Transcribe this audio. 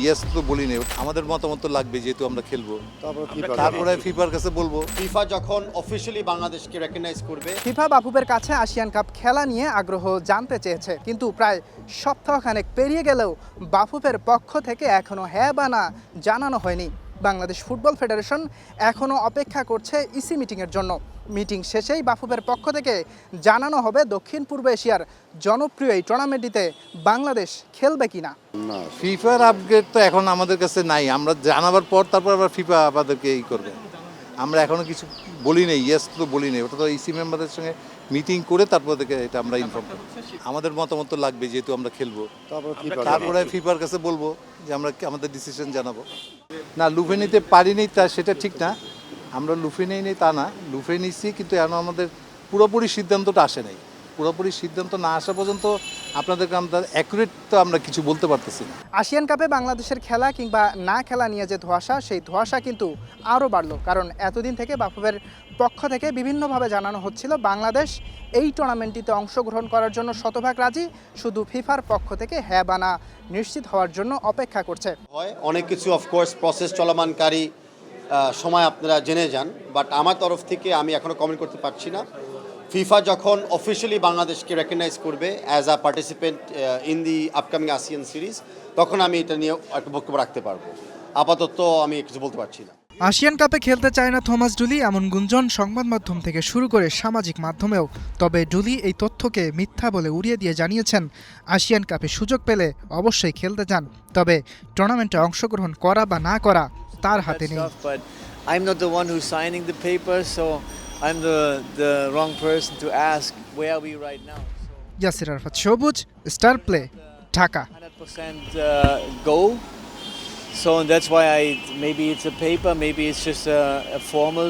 Yes তো বলিনি, আমাদের মতামত তো লাগবে যেহেতু আমরা খেলবো, তারপরে ফিফার কাছে বলবো। ফিফা যখন অফিশিয়ালি বাংলাদেশকে রেকগনাইজ করবে, ফিফা বাফুফের কাছে আসিয়ান কাপ খেলা নিয়ে আগ্রহ জানতে চেয়েছে, কিন্তু প্রায় সপ্তাহখানেক পেরিয়ে গেলেও বাফুফের পক্ষ থেকে এখনও হ্যাঁ বা না জানানো হয়নি। বাংলাদেশ ফুটবল ফেডারেশন এখনও অপেক্ষা করছে ইসি মিটিংয়ের জন্য। মিটিং শেষেই বাফুফের পক্ষ থেকে জানানো হবে দক্ষিণ পূর্ব এশিয়ার জনপ্রিয় এই টুর্নামেন্টটিতে বাংলাদেশ খেলবে কিনা। ফিফার আপগ্রেড তো এখন আমাদের কাছে নাই, আমরা জানাবার পর তারপর আবার ফিফা আমাদেরকে করবে। আমরা এখনো কিছু বলি নেই, ইয়েস তো বলি নেই, ওটা তো ইসি মেম্বারদের সঙ্গে মিটিং করে তারপর থেকে এটা আমরা ইনফর্ম করব। আমাদের মতামত তো লাগবে যেহেতু আমরা খেলবো, তারপরে ফিফার কাছে বলবো যে আমরা আমাদের ডিসিশন জানাবো। না, লুফে নিতে পারিনি তা সেটা ঠিক না, আমরা লুফে নেই তা না, লুফে নিচ্ছি, কিন্তু এখন আমাদের পুরোপুরি সিদ্ধান্তটা আসে নাই। পুরোপুরি সিদ্ধান্ত না আসা পর্যন্ত আপনাদেরকে আমরা অ্যাকুরেট তো আমরা কিছু বলতে পারতেছি না। আসিয়ান কাপে বাংলাদেশের খেলা কিংবা না খেলা নিয়ে যে ধোঁয়াশা, সেই ধোঁয়াশা কিন্তু আরও বাড়লো, কারণ এতদিন থেকে বাফুফের পক্ষ থেকে বিভিন্নভাবে জানানো হচ্ছিল বাংলাদেশ এই টুর্নামেন্টটিতে অংশগ্রহণ করার জন্য শতভাগ রাজি, শুধু ফিফার পক্ষ থেকে হ্যাঁ বা না নিশ্চিত হওয়ার জন্য অপেক্ষা করছে। হয় অনেক কিছু অফকোর্স প্রসেস চলমানকারী সময় আপনারা জেনে যান, বাট আমার তরফ থেকে আমি এখনও কমেন্ট করতে পারছি না। ফিফা যখন অফিশিয়ালি বাংলাদেশকে রেকগনাইজ করবে as a participant in the upcoming ASEAN series, তখন আমি এটা নিয়ে একটা বক্তব্য রাখতে পারবো। আপাতত আমি কিছু বলতে পারছি না। আসিয়ান কাপে খেলতে চায় না থমাস ডুলি, এমন গুঞ্জন সংবাদ মাধ্যম থেকে শুরু করে সামাজিক মাধ্যমেও। তবে ডুলি এই তথ্যকে মিথ্যা বলে উড়িয়ে দিয়ে জানিয়েছেন আসিয়ান কাপে সুযোগ পেলে অবশ্যই খেলতে চান, তবে টুর্নামেন্টে অংশগ্রহণ করা বা না করা তার হাতে নেই। I'm not the one who's signing the paper, so I'm the wrong person to ask where are we right now. Yasir Arafat, সবুজ, star play, Dhaka. 100% go. So that's why maybe it's a paper, maybe it's just a formal